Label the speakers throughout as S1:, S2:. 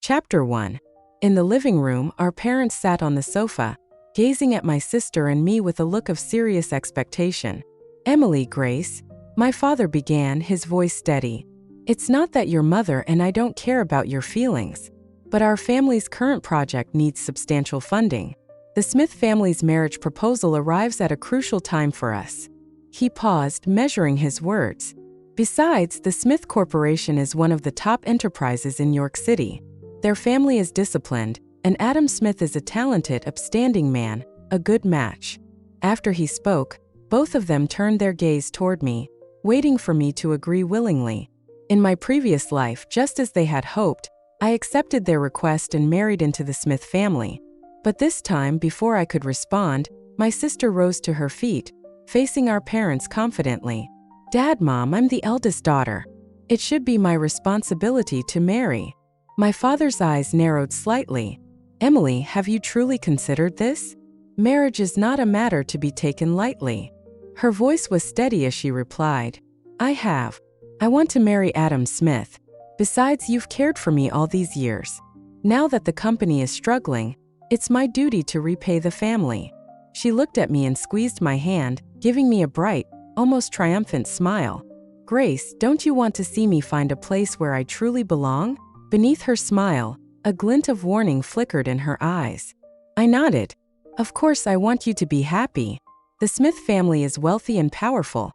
S1: Chapter 1. In the living room, our parents sat on the sofa, gazing at my sister and me with a look of serious expectation. "Emily, Grace," my father began, his voice steady. "It's not that your mother and I don't care about your feelings, but our family's current project needs substantial funding. The Smith family's marriage proposal arrives at a crucial time for us." He paused, measuring his words. "Besides, the Smith Corporation is one of the top enterprises in York City. Their family is disciplined, and Adam Smith is a talented, upstanding man, a good match." After he spoke, both of them turned their gaze toward me, waiting for me to agree willingly. In my previous life, just as they had hoped, I accepted their request and married into the Smith family. But this time, before I could respond, my sister rose to her feet, facing our parents confidently. "Dad, Mom, I'm the eldest daughter. It should be my responsibility to marry." My father's eyes narrowed slightly. "Emily, have you truly considered this? Marriage is not a matter to be taken lightly." Her voice was steady as she replied, "I have. I want to marry Adam Smith. Besides, you've cared for me all these years. Now that the company is struggling, it's my duty to repay the family." She looked at me and squeezed my hand, giving me a bright, almost triumphant smile. "Grace, don't you want to see me find a place where I truly belong?" Beneath her smile, a glint of warning flickered in her eyes. I nodded. "Of course, I want you to be happy. The Smith family is wealthy and powerful.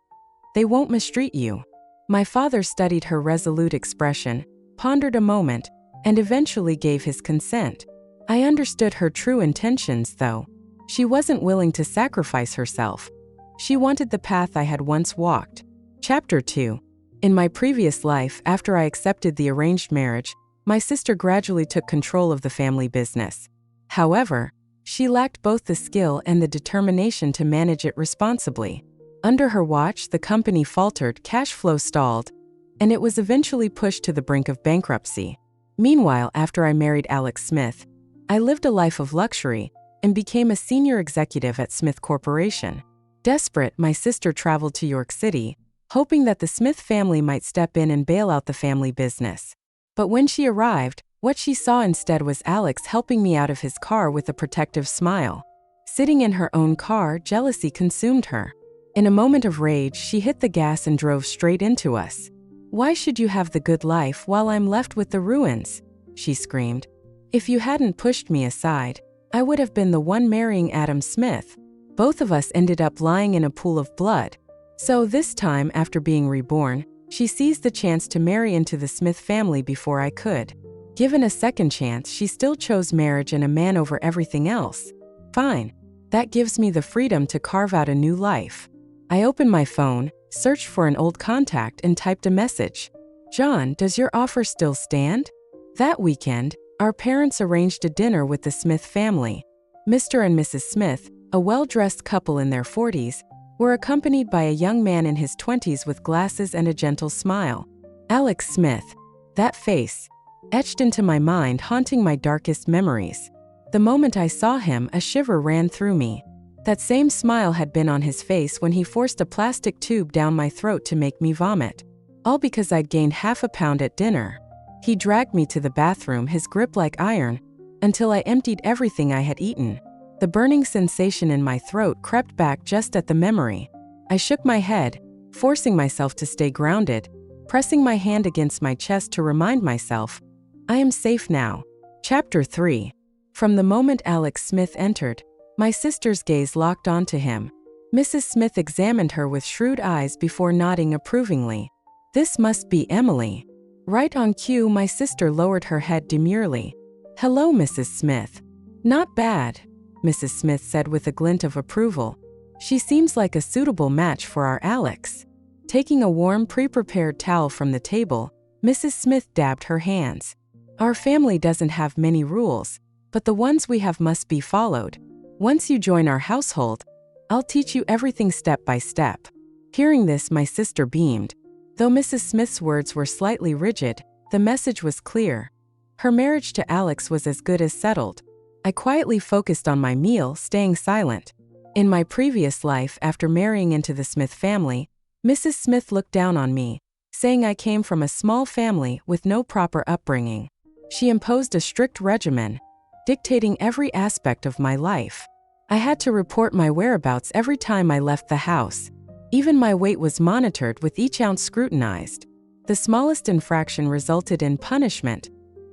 S1: They won't mistreat you." My father studied her resolute expression, pondered a moment, and eventually gave his consent. I understood her true intentions, though. She wasn't willing to sacrifice herself. She wanted the path I had once walked. Chapter 2. In my previous life, after I accepted the arranged marriage, my sister gradually took control of the family business. However, she lacked both the skill and the determination to manage it responsibly. Under her watch, the company faltered, cash flow stalled, and it was eventually pushed to the brink of bankruptcy. Meanwhile, after I married Alex Smith, I lived a life of luxury and became a senior executive at Smith Corporation. Desperate, my sister traveled to York City, hoping that the Smith family might step in and bail out the family business. But when she arrived, what she saw instead was Alex helping me out of his car with a protective smile. Sitting in her own car, jealousy consumed her. In a moment of rage, she hit the gas and drove straight into us. "Why should you have the good life while I'm left with the ruins?" she screamed. "If you hadn't pushed me aside, I would have been the one marrying Adam Smith. Both of us ended up lying in a pool of blood. So this time, after being reborn, she seized the chance to marry into the Smith family before I could. Given a second chance, she still chose marriage and a man over everything else. Fine. That gives me the freedom to carve out a new life." I opened my phone, searched for an old contact, and typed a message. "John, does your offer still stand?" That weekend, our parents arranged a dinner with the Smith family. Mr. and Mrs. Smith, a well-dressed couple in their 40s, were accompanied by a young man in his 20s with glasses and a gentle smile. Alex Smith. That face, etched into my mind, haunting my darkest memories. The moment I saw him, a shiver ran through me. That same smile had been on his face when he forced a plastic tube down my throat to make me vomit. All because I'd gained half a pound at dinner. He dragged me to the bathroom, his grip like iron, until I emptied everything I had eaten. The burning sensation in my throat crept back just at the memory. I shook my head, forcing myself to stay grounded, pressing my hand against my chest to remind myself, I am safe now. Chapter 3. From the moment Alex Smith entered, my sister's gaze locked onto him. Mrs. Smith examined her with shrewd eyes before nodding approvingly. "This must be Emily." Right on cue, my sister lowered her head demurely. "Hello, Mrs. Smith." "Not bad," Mrs. Smith said with a glint of approval. "She seems like a suitable match for our Alex." Taking a warm, pre-prepared towel from the table, Mrs. Smith dabbed her hands. "Our family doesn't have many rules, but the ones we have must be followed. Once you join our household, I'll teach you everything step by step." Hearing this, my sister beamed. Though Mrs. Smith's words were slightly rigid, the message was clear. Her marriage to Alex was as good as settled. I quietly focused on my meal, staying silent. In my previous life, after marrying into the Smith family, Mrs. Smith looked down on me, saying I came from a small family with no proper upbringing. She imposed a strict regimen, dictating every aspect of my life. I had to report my whereabouts every time I left the house. Even my weight was monitored with each ounce scrutinized. The smallest infraction resulted in punishment,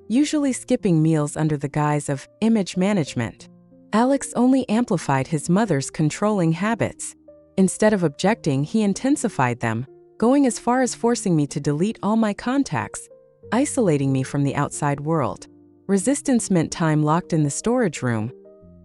S1: usually skipping meals under the guise of image management. Alex only amplified his mother's controlling habits. Instead of objecting, he intensified them, going as far as forcing me to delete all my contacts, isolating me from the outside world. Resistance meant time locked in the storage room,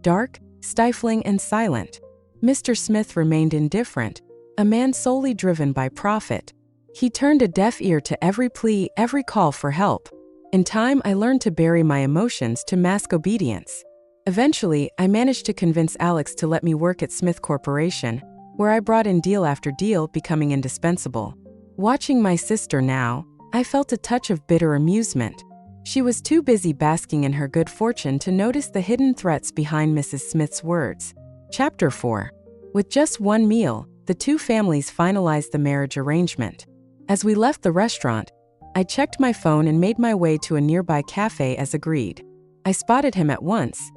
S1: dark, stifling, and silent. Mr. Smith remained indifferent, a man solely driven by profit. He turned a deaf ear to every plea, every call for help. In time, I learned to bury my emotions to mask obedience. Eventually, I managed to convince Alex to let me work at Smith Corporation, where I brought in deal after deal, becoming indispensable. Watching my sister now, I felt a touch of bitter amusement. She was too busy basking in her good fortune to notice the hidden threats behind Mrs. Smith's words. Chapter 4. With just one meal, the two families finalized the marriage arrangement. As we left the restaurant, I checked my phone and made my way to a nearby cafe as agreed. I spotted him at once,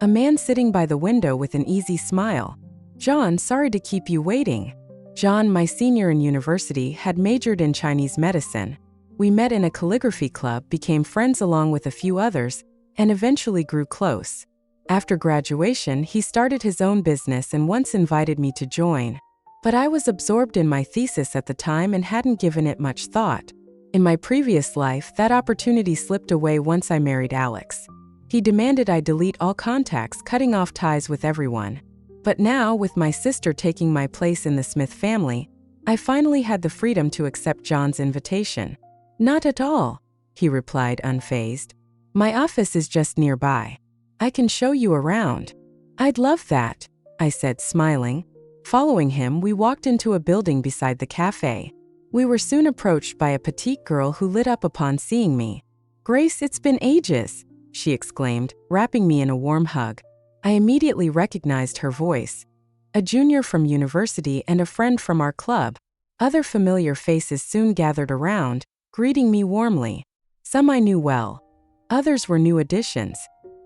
S1: a man sitting by the window with an easy smile. "John, sorry to keep you waiting." John, my senior in university, had majored in Chinese medicine. We met in a calligraphy club, became friends along with a few others, and eventually grew close. After graduation, he started his own business and once invited me to join. But I was absorbed in my thesis at the time and hadn't given it much thought. In my previous life, that opportunity slipped away once I married Alex. He demanded I delete all contacts, cutting off ties with everyone. But now, with my sister taking my place in the Smith family, I finally had the freedom to accept John's invitation. "Not at all," he replied unfazed. "My office is just nearby. I can show you around." "I'd love that," I said, smiling. Following him, we walked into a building beside the cafe. We were soon approached by a petite girl who lit up upon seeing me. "Grace, it's been ages," she exclaimed, wrapping me in a warm hug. I immediately recognized her voice. A junior from university and a friend from our club. Other familiar faces soon gathered around, greeting me warmly. Some I knew well. Others were new additions.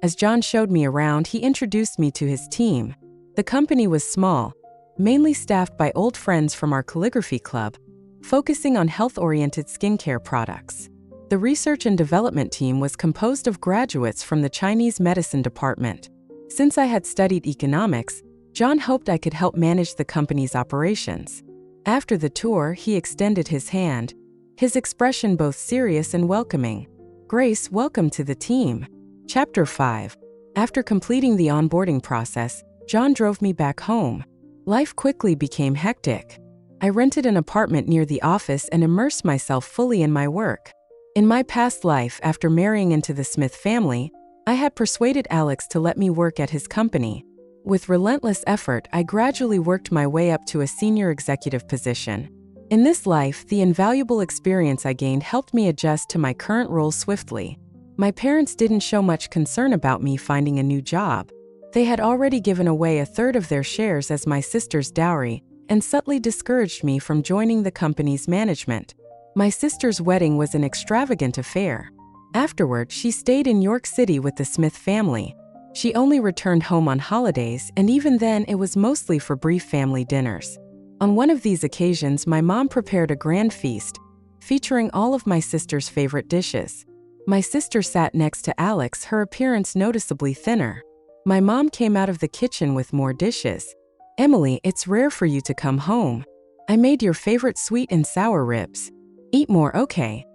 S1: As John showed me around, he introduced me to his team. The company was small, mainly staffed by old friends from our calligraphy club, focusing on health-oriented skincare products. The research and development team was composed of graduates from the Chinese medicine department. Since I had studied economics, John hoped I could help manage the company's operations. After the tour, he extended his hand, his expression both serious and welcoming. "Grace, welcome to the team." Chapter 5. After completing the onboarding process, John drove me back home. Life quickly became hectic. I rented an apartment near the office and immersed myself fully in my work. In my past life, after marrying into the Smith family, I had persuaded Alex to let me work at his company. With relentless effort, I gradually worked my way up to a senior executive position. In this life, the invaluable experience I gained helped me adjust to my current role swiftly. My parents didn't show much concern about me finding a new job. They had already given away a third of their shares as my sister's dowry and subtly discouraged me from joining the company's management. My sister's wedding was an extravagant affair. Afterward, she stayed in York City with the Smith family. She only returned home on holidays, and even then it was mostly for brief family dinners. On one of these occasions, my mom prepared a grand feast, featuring all of my sister's favorite dishes. My sister sat next to Alex, her appearance noticeably thinner. My mom came out of the kitchen with more dishes. "Emily, it's rare for you to come home. I made your favorite sweet and sour ribs. Eat more, okay?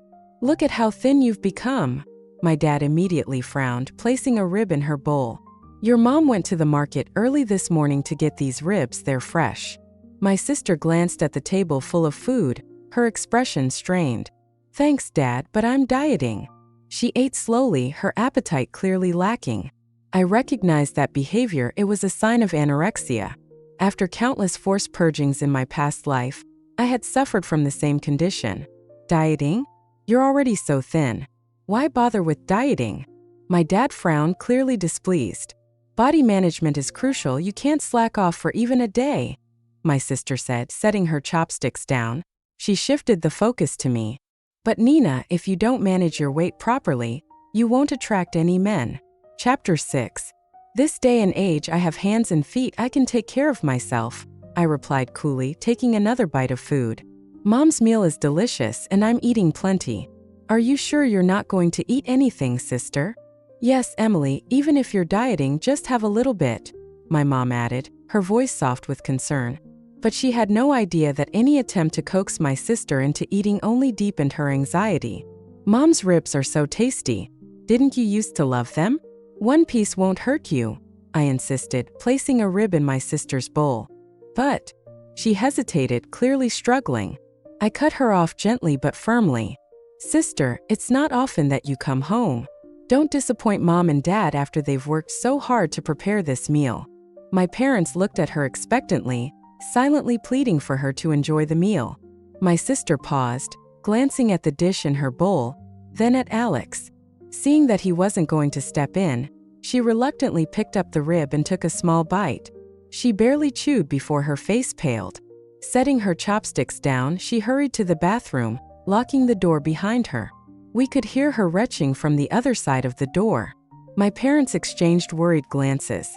S1: Look at how thin you've become." My dad immediately frowned, placing a rib in her bowl. "Your mom went to the market early this morning to get these ribs, they're fresh." My sister glanced at the table full of food, her expression strained. "Thanks, Dad, but I'm dieting." She ate slowly, her appetite clearly lacking. I recognized that behavior. It was a sign of anorexia. After countless forced purgings in my past life, I had suffered from the same condition. "Dieting? You're already so thin. Why bother with dieting?" My dad frowned, clearly displeased. "Body management is crucial. You can't slack off for even a day," my sister said, setting her chopsticks down. She shifted the focus to me. "But Nina, if you don't manage your weight properly, You won't attract any men. Chapter 6. This day and age I have hands and feet, I can take care of myself, I replied coolly, taking another bite of food. Mom's meal is delicious and I'm eating plenty. Are you sure you're not going to eat anything, sister? Yes, Emily, even if you're dieting, just have a little bit, my mom added, her voice soft with concern. But she had no idea that any attempt to coax my sister into eating only deepened her anxiety. Mom's ribs are so tasty. Didn't you used to love them? One piece won't hurt you, I insisted, placing a rib in my sister's bowl. But she hesitated, clearly struggling. I cut her off gently but firmly. Sister, it's not often that you come home. Don't disappoint Mom and Dad after they've worked so hard to prepare this meal. My parents looked at her expectantly, silently pleading for her to enjoy the meal. My sister paused, glancing at the dish in her bowl, then at Alex. Seeing that he wasn't going to step in, she reluctantly picked up the rib and took a small bite. She barely chewed before her face paled. Setting her chopsticks down, she hurried to the bathroom, locking the door behind her. We could hear her retching from the other side of the door. My parents exchanged worried glances.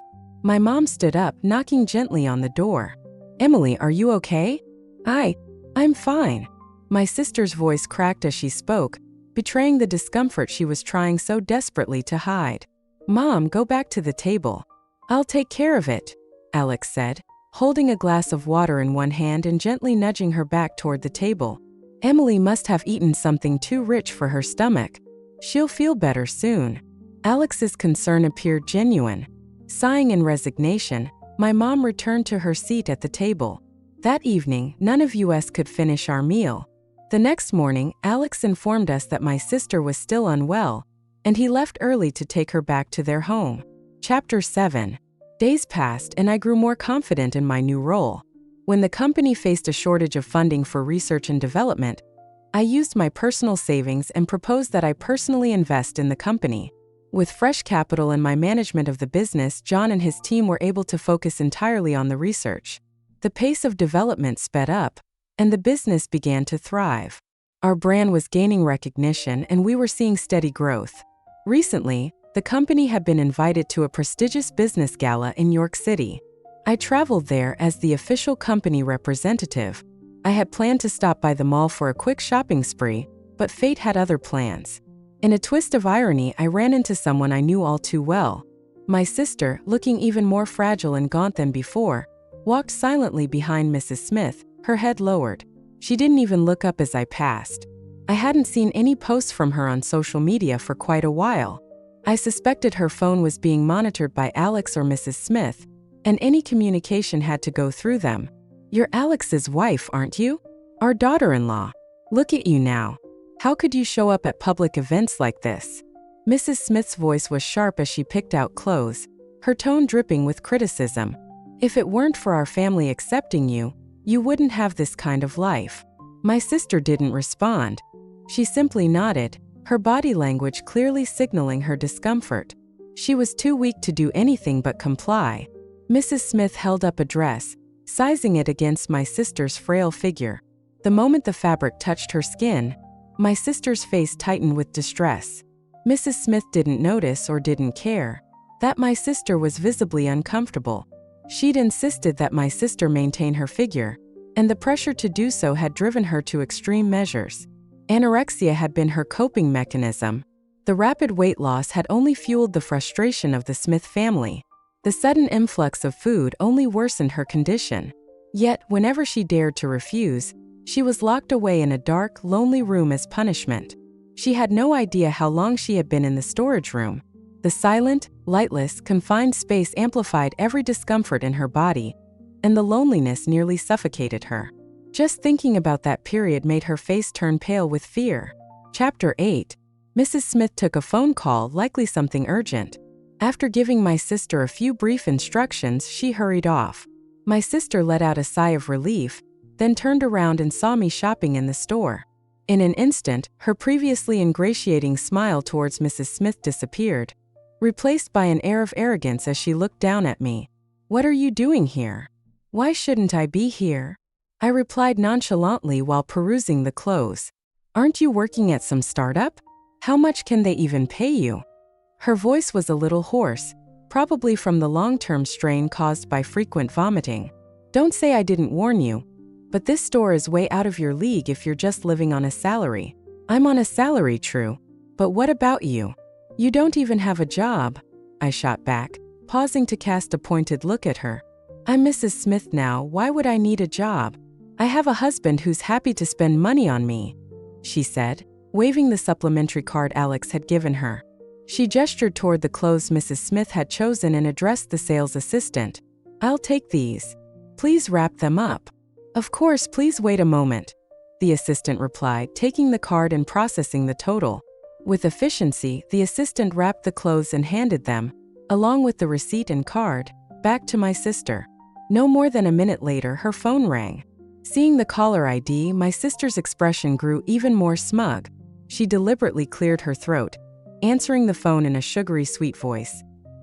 S1: My mom stood up, knocking gently on the door. Emily, are you okay? I'm fine. My sister's voice cracked as she spoke, betraying the discomfort she was trying so desperately to hide. Mom, go back to the table. I'll take care of it, Alex said, holding a glass of water in one hand and gently nudging her back toward the table. Emily must have eaten something too rich for her stomach. She'll feel better soon. Alex's concern appeared genuine. Sighing in resignation, my mom returned to her seat at the table. That evening, none of us could finish our meal. The next morning, Alex informed us that my sister was still unwell, and he left early to take her back to their home. Chapter 7. Days passed and I grew more confident in my new role. When the company faced a shortage of funding for research and development, I used my personal savings and proposed that I personally invest in the company. With fresh capital and my management of the business, John and his team were able to focus entirely on the research. The pace of development sped up, and the business began to thrive. Our brand was gaining recognition and we were seeing steady growth. Recently, the company had been invited to a prestigious business gala in New York City. I traveled there as the official company representative. I had planned to stop by the mall for a quick shopping spree, but fate had other plans. In a twist of irony, I ran into someone I knew all too well. My sister, looking even more fragile and gaunt than before, walked silently behind Mrs. Smith, her head lowered. She didn't even look up as I passed. I hadn't seen any posts from her on social media for quite a while. I suspected her phone was being monitored by Alex or Mrs. Smith, and any communication had to go through them. You're Alex's wife, aren't you? Our daughter-in-law. Look at you now. How could you show up at public events like this? Mrs. Smith's voice was sharp as she picked out clothes, her tone dripping with criticism. If it weren't for our family accepting you, you wouldn't have this kind of life. My sister didn't respond. She simply nodded, her body language clearly signaling her discomfort. She was too weak to do anything but comply. Mrs. Smith held up a dress, sizing it against my sister's frail figure. The moment the fabric touched her skin, my sister's face tightened with distress. Mrs. Smith didn't notice or didn't care that my sister was visibly uncomfortable. She'd insisted that my sister maintain her figure, and the pressure to do so had driven her to extreme measures. Anorexia had been her coping mechanism. The rapid weight loss had only fueled the frustration of the Smith family. The sudden influx of food only worsened her condition. Yet, whenever she dared to refuse, she was locked away in a dark, lonely room as punishment. She had no idea how long she had been in the storage room. The silent, lightless, confined space amplified every discomfort in her body, and the loneliness nearly suffocated her. Just thinking about that period made her face turn pale with fear. Chapter 8. Mrs. Smith took a phone call, likely something urgent. After giving my sister a few brief instructions, she hurried off. My sister let out a sigh of relief, then turned around and saw me shopping in the store. In an instant, her previously ingratiating smile towards Mrs. Smith disappeared, replaced by an air of arrogance as she looked down at me. What are you doing here? Why shouldn't I be here? I replied nonchalantly while perusing the clothes. Aren't you working at some startup? How much can they even pay you? Her voice was a little hoarse, probably from the long-term strain caused by frequent vomiting. Don't say I didn't warn you, but this store is way out of your league if you're just living on a salary. I'm on a salary, true, but what about you? You don't even have a job, I shot back, pausing to cast a pointed look at her. I'm Mrs. Smith now, why would I need a job? I have a husband who's happy to spend money on me, she said, waving the supplementary card Alex had given her. She gestured toward the clothes Mrs. Smith had chosen and addressed the sales assistant. I'll take these. Please wrap them up. Of course, please wait a moment, the assistant replied, taking the card and processing the total. With efficiency, the assistant wrapped the clothes and handed them, along with the receipt and card, back to my sister. No more than a minute later, her phone rang. Seeing the caller ID, my sister's expression grew even more smug. She deliberately cleared her throat, answering the phone in a sugary sweet voice.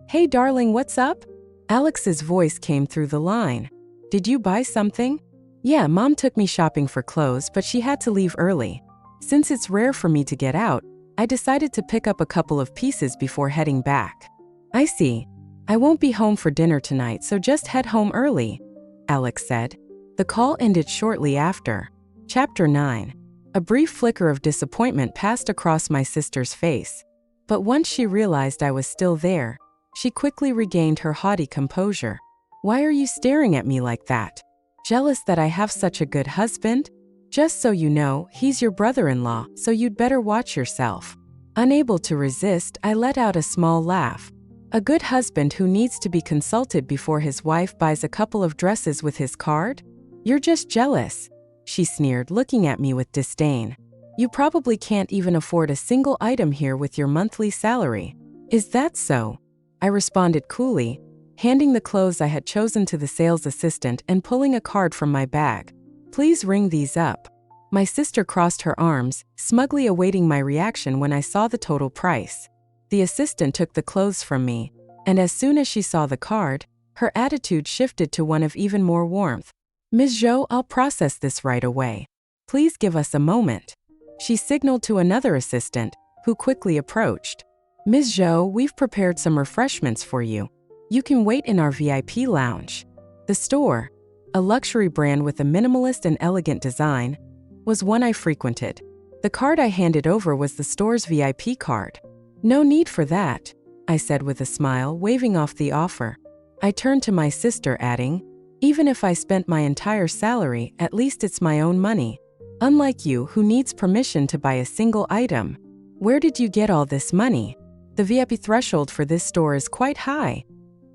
S1: Hey darling, what's up? Alex's voice came through the line. Did you buy something? Yeah, Mom took me shopping for clothes, but she had to leave early. Since it's rare for me to get out, I decided to pick up a couple of pieces before heading back. I see. I won't be home for dinner tonight, so just head home early, Alex said. The call ended shortly after. Chapter 9. A brief flicker of disappointment passed across my sister's face. But once she realized I was still there, she quickly regained her haughty composure. Why are you staring at me like that? Jealous that I have such a good husband? Just so you know, he's your brother-in-law, so you'd better watch yourself. Unable to resist, I let out a small laugh. A good husband who needs to be consulted before his wife buys a couple of dresses with his card? You're just jealous, she sneered, looking at me with disdain. You probably can't even afford a single item here with your monthly salary. Is that so? I responded coolly, handing the clothes I had chosen to the sales assistant and pulling a card from my bag. Please ring these up. My sister crossed her arms, smugly awaiting my reaction when I saw the total price. The assistant took the clothes from me, and as soon as she saw the card, her attitude shifted to one of even more warmth. Ms. Zhou, I'll process this right away. Please give us a moment. She signaled to another assistant, who quickly approached. Ms. Zhou, we've prepared some refreshments for you. You can wait in our VIP lounge. The store, a luxury brand with a minimalist and elegant design, was one I frequented. The card I handed over was the store's VIP card. No need for that, I said with a smile, waving off the offer. I turned to my sister, adding, even if I spent my entire salary, at least it's my own money. Unlike you, who needs permission to buy a single item. Where did you get all this money? The VIP threshold for this store is quite high,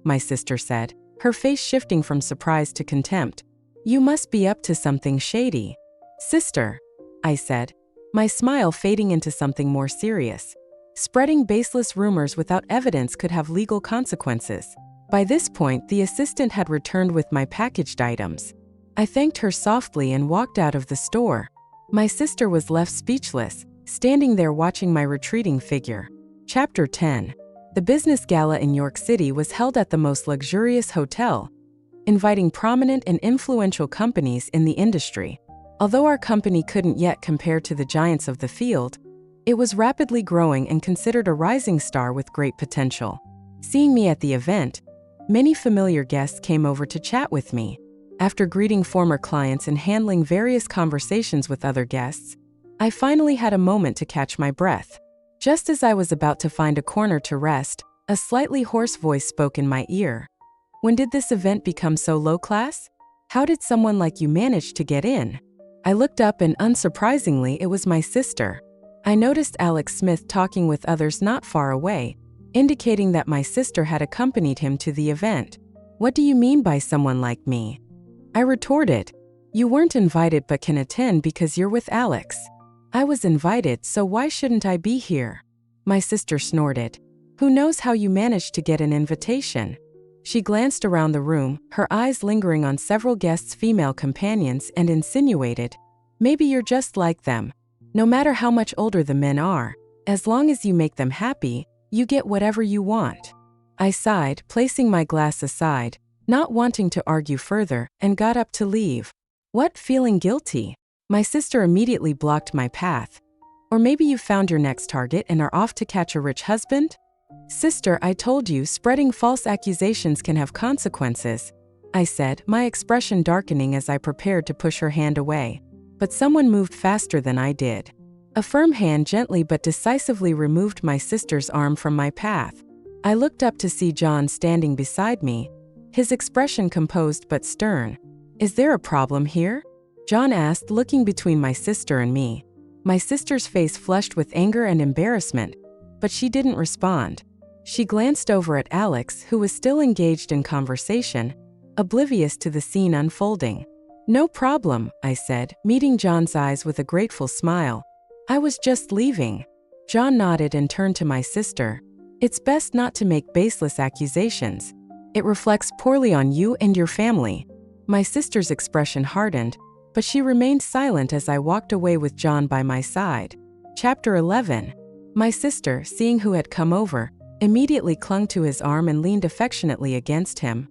S1: my sister said, her face shifting from surprise to contempt. You must be up to something shady. Sister, I said, my smile fading into something more serious. Spreading baseless rumors without evidence could have legal consequences. By this point, the assistant had returned with my packaged items. I thanked her softly and walked out of the store. My sister was left speechless, standing there watching my retreating figure. Chapter 10. The business gala in York City was held at the most luxurious hotel, inviting prominent and influential companies in the industry. Although our company couldn't yet compare to the giants of the field, it was rapidly growing and considered a rising star with great potential. Seeing me at the event, many familiar guests came over to chat with me. After greeting former clients and handling various conversations with other guests, I finally had a moment to catch my breath. Just as I was about to find a corner to rest, a slightly hoarse voice spoke in my ear. When did this event become so low class? How did someone like you manage to get in? I looked up and unsurprisingly, it was my sister. I noticed Alex Smith talking with others not far away, indicating that my sister had accompanied him to the event. What do you mean by someone like me? I retorted. You weren't invited but can attend because you're with Alex. I was invited, so why shouldn't I be here? My sister snorted. Who knows how you managed to get an invitation? She glanced around the room, her eyes lingering on several guests' female companions, and insinuated, maybe you're just like them. No matter how much older the men are, as long as you make them happy, you get whatever you want. I sighed, placing my glass aside, not wanting to argue further, and got up to leave. What, feeling guilty? My sister immediately blocked my path. Or maybe you found your next target and are off to catch a rich husband? Sister, I told you, spreading false accusations can have consequences, I said, my expression darkening as I prepared to push her hand away. But someone moved faster than I did. A firm hand gently but decisively removed my sister's arm from my path. I looked up to see John standing beside me, his expression composed but stern. Is there a problem here? John asked, looking between my sister and me. My sister's face flushed with anger and embarrassment, but she didn't respond. She glanced over at Alex, who was still engaged in conversation, oblivious to the scene unfolding. No problem, I said, meeting John's eyes with a grateful smile. I was just leaving. John nodded and turned to my sister. It's best not to make baseless accusations. It reflects poorly on you and your family. My sister's expression hardened, but she remained silent as I walked away with John by my side. Chapter 11. My sister, seeing who had come over, immediately clung to his arm and leaned affectionately against him.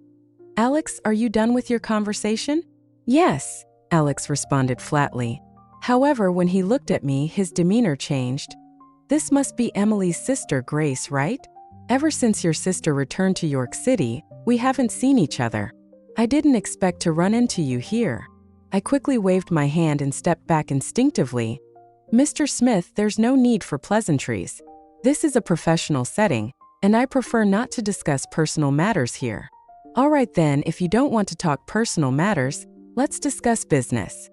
S1: Alex, are you done with your conversation? Yes, Alex responded flatly. However, when he looked at me, his demeanor changed. This must be Emily's sister, Grace, right? Ever since your sister returned to York City, we haven't seen each other. I didn't expect to run into you here. I quickly waved my hand and stepped back instinctively. Mr. Smith, there's no need for pleasantries. This is a professional setting, and I prefer not to discuss personal matters here. All right then, if you don't want to talk personal matters, let's discuss business.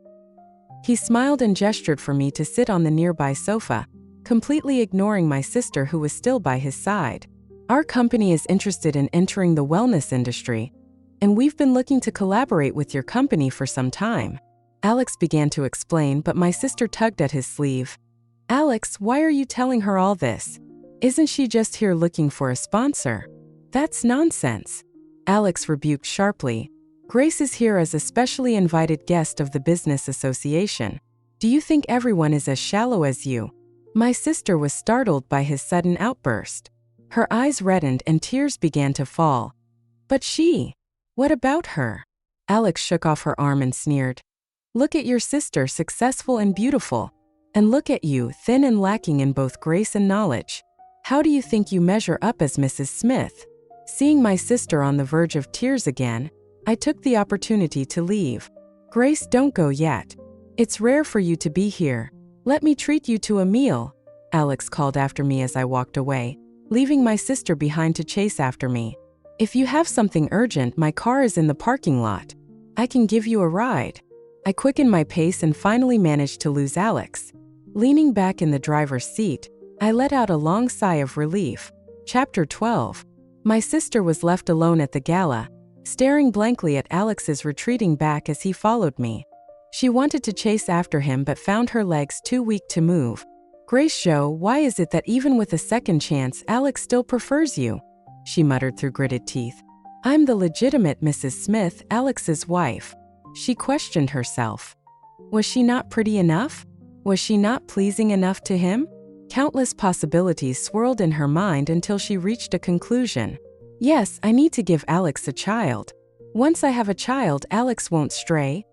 S1: He smiled and gestured for me to sit on the nearby sofa, completely ignoring my sister who was still by his side. Our company is interested in entering the wellness industry, and we've been looking to collaborate with your company for some time. Alex began to explain, but my sister tugged at his sleeve. Alex, why are you telling her all this? Isn't she just here looking for a sponsor? That's nonsense. Alex rebuked sharply. Grace is here as a specially invited guest of the business association. Do you think everyone is as shallow as you? My sister was startled by his sudden outburst. Her eyes reddened and tears began to fall. But what about her? Alex shook off her arm and sneered. Look at your sister, successful and beautiful. And look at you, thin and lacking in both grace and knowledge. How do you think you measure up as Mrs. Smith? Seeing my sister on the verge of tears again, I took the opportunity to leave. Grace, don't go yet. It's rare for you to be here. Let me treat you to a meal, Alex called after me as I walked away, leaving my sister behind to chase after me. If you have something urgent, my car is in the parking lot. I can give you a ride. I quickened my pace and finally managed to lose Alex. Leaning back in the driver's seat, I let out a long sigh of relief. Chapter 12. My sister was left alone at the gala, staring blankly at Alex's retreating back as he followed me. She wanted to chase after him but found her legs too weak to move. Grace Jo, why is it that even with a second chance, Alex still prefers you? She muttered through gritted teeth. I'm the legitimate Mrs. Smith, Alex's wife. She questioned herself. Was she not pretty enough? Was she not pleasing enough to him? Countless possibilities swirled in her mind until she reached a conclusion. Yes, I need to give Alex a child. Once I have a child, Alex won't stray.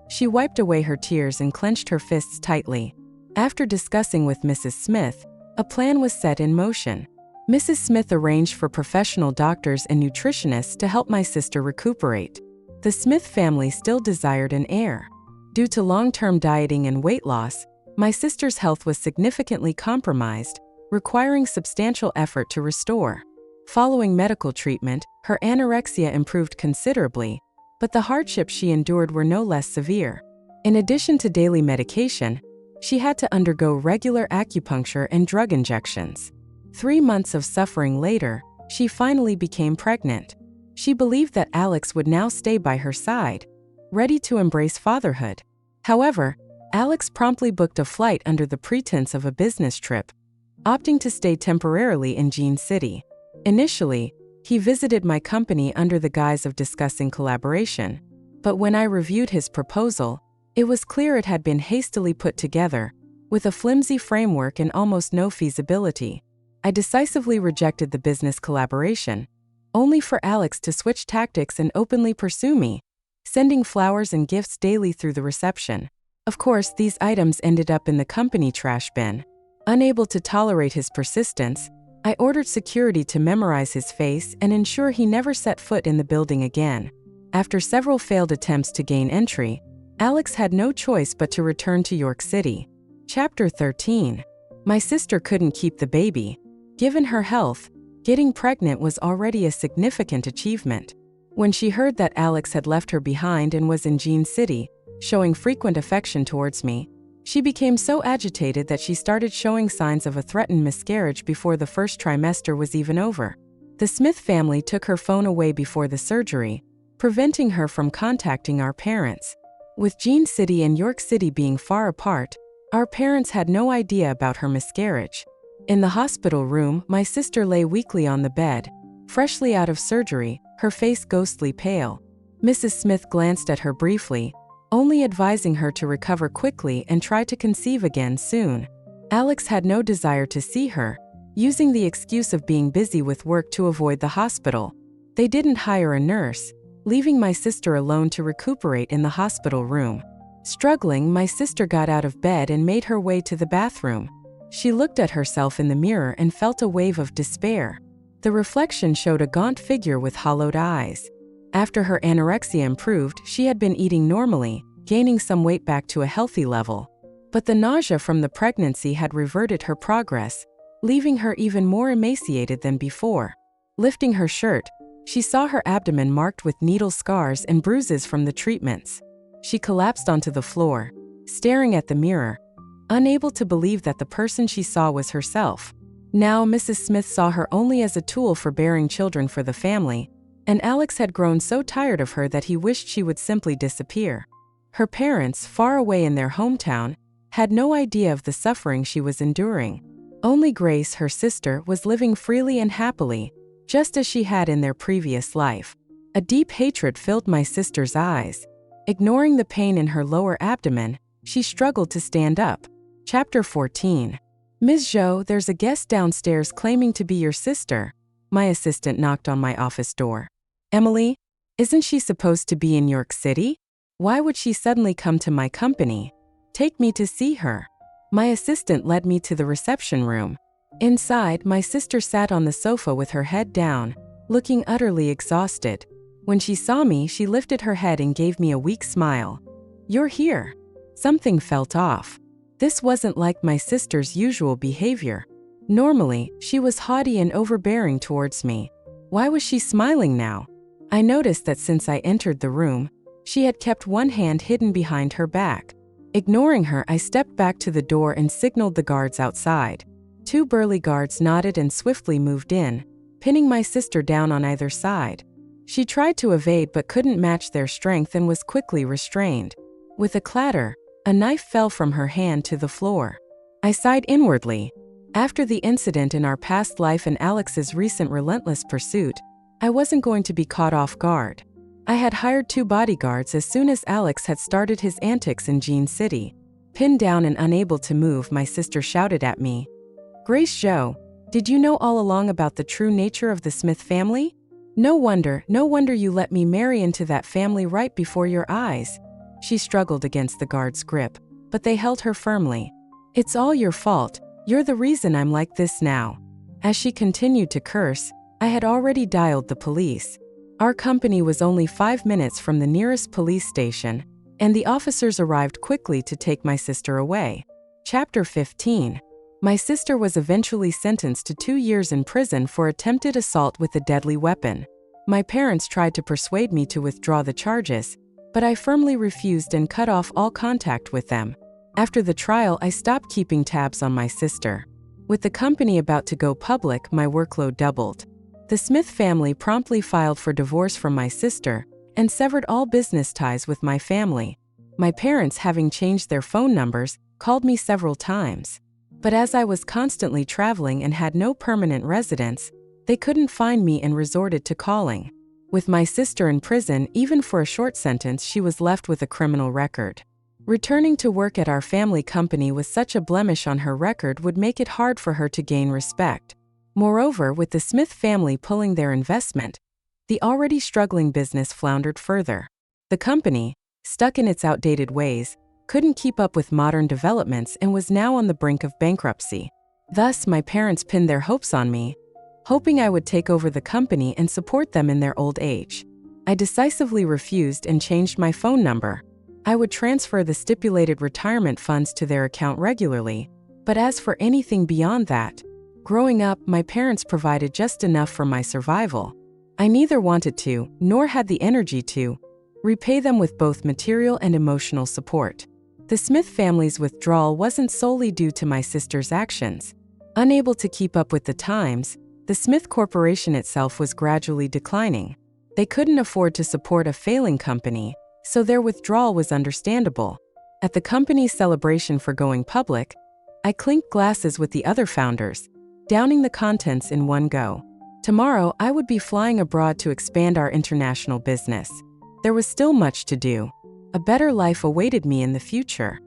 S1: She wiped away her tears and clenched her fists tightly. After discussing with Mrs. Smith, a plan was set in motion. Mrs. Smith arranged for professional doctors and nutritionists to help my sister recuperate. The Smith family still desired an heir. Due to long-term dieting and weight loss, my sister's health was significantly compromised, requiring substantial effort to restore. Following medical treatment, her anorexia improved considerably, but the hardships she endured were no less severe. In addition to daily medication, she had to undergo regular acupuncture and drug injections. 3 months of suffering later, she finally became pregnant. She believed that Alex would now stay by her side, ready to embrace fatherhood. However, Alex promptly booked a flight under the pretense of a business trip, opting to stay temporarily in Jean City. Initially, he visited my company under the guise of discussing collaboration, but when I reviewed his proposal, it was clear it had been hastily put together, with a flimsy framework and almost no feasibility. I decisively rejected the business collaboration, only for Alex to switch tactics and openly pursue me, sending flowers and gifts daily through the reception. Of course, these items ended up in the company trash bin. Unable to tolerate his persistence, I ordered security to memorize his face and ensure he never set foot in the building again. After several failed attempts to gain entry, Alex had no choice but to return to York City. Chapter 13. My sister couldn't keep the baby. Given her health, getting pregnant was already a significant achievement. When she heard that Alex had left her behind and was in Jean City, showing frequent affection towards me, she became so agitated that she started showing signs of a threatened miscarriage before the first trimester was even over. The Smith family took her phone away before the surgery, preventing her from contacting our parents. With Jean City and York City being far apart, our parents had no idea about her miscarriage. In the hospital room, my sister lay weakly on the bed, freshly out of surgery, her face ghostly pale. Mrs. Smith glanced at her briefly, only advising her to recover quickly and try to conceive again soon. Alex had no desire to see her, using the excuse of being busy with work to avoid the hospital. They didn't hire a nurse, leaving my sister alone to recuperate in the hospital room. Struggling, my sister got out of bed and made her way to the bathroom. She looked at herself in the mirror and felt a wave of despair. The reflection showed a gaunt figure with hollowed eyes. After her anorexia improved, she had been eating normally, gaining some weight back to a healthy level. But the nausea from the pregnancy had reverted her progress, leaving her even more emaciated than before. Lifting her shirt, she saw her abdomen marked with needle scars and bruises from the treatments. She collapsed onto the floor, staring at the mirror, unable to believe that the person she saw was herself. Now Mrs. Smith saw her only as a tool for bearing children for the family, and Alex had grown so tired of her that he wished she would simply disappear. Her parents, far away in their hometown, had no idea of the suffering she was enduring. Only Grace, her sister, was living freely and happily, just as she had in their previous life. A deep hatred filled my sister's eyes. Ignoring the pain in her lower abdomen, she struggled to stand up. Chapter 14. Ms. Zhou, there's a guest downstairs claiming to be your sister. My assistant knocked on my office door. Emily, isn't she supposed to be in York City? Why would she suddenly come to my company? Take me to see her. My assistant led me to the reception room. Inside, my sister sat on the sofa with her head down, looking utterly exhausted. When she saw me, she lifted her head and gave me a weak smile. You're here. Something felt off. This wasn't like my sister's usual behavior. Normally, she was haughty and overbearing towards me. Why was she smiling now? I noticed that since I entered the room, she had kept one hand hidden behind her back. Ignoring her, I stepped back to the door and signaled the guards outside. Two burly guards nodded and swiftly moved in, pinning my sister down on either side. She tried to evade but couldn't match their strength and was quickly restrained. With a clatter, a knife fell from her hand to the floor. I sighed inwardly. After the incident in our past life and Alex's recent relentless pursuit, I wasn't going to be caught off guard. I had hired 2 bodyguards as soon as Alex had started his antics in Jean City. Pinned down and unable to move, my sister shouted at me. Grace Zhou, did you know all along about the true nature of the Smith family? No wonder you let me marry into that family right before your eyes. She struggled against the guard's grip, but they held her firmly. It's all your fault. You're the reason I'm like this now. As she continued to curse, I had already dialed the police. Our company was only 5 minutes from the nearest police station, and the officers arrived quickly to take my sister away. Chapter 15. My sister was eventually sentenced to 2 years in prison for attempted assault with a deadly weapon. My parents tried to persuade me to withdraw the charges, but I firmly refused and cut off all contact with them. After the trial, I stopped keeping tabs on my sister. With the company about to go public, my workload doubled. The Smith family promptly filed for divorce from my sister and severed all business ties with my family. My parents, having changed their phone numbers, called me several times. But as I was constantly traveling and had no permanent residence, they couldn't find me and resorted to calling. With my sister in prison, even for a short sentence, she was left with a criminal record. Returning to work at our family company with such a blemish on her record would make it hard for her to gain respect. Moreover, with the Smith family pulling their investment, the already struggling business floundered further. The company, stuck in its outdated ways, couldn't keep up with modern developments and was now on the brink of bankruptcy. Thus, my parents pinned their hopes on me, hoping I would take over the company and support them in their old age. I decisively refused and changed my phone number. I would transfer the stipulated retirement funds to their account regularly, but as for anything beyond that, growing up, my parents provided just enough for my survival. I neither wanted to, nor had the energy to, repay them with both material and emotional support. The Smith family's withdrawal wasn't solely due to my sister's actions. Unable to keep up with the times, the Smith Corporation itself was gradually declining. They couldn't afford to support a failing company, so their withdrawal was understandable. At the company's celebration for going public, I clinked glasses with the other founders, downing the contents in one go. Tomorrow, I would be flying abroad to expand our international business. There was still much to do. A better life awaited me in the future.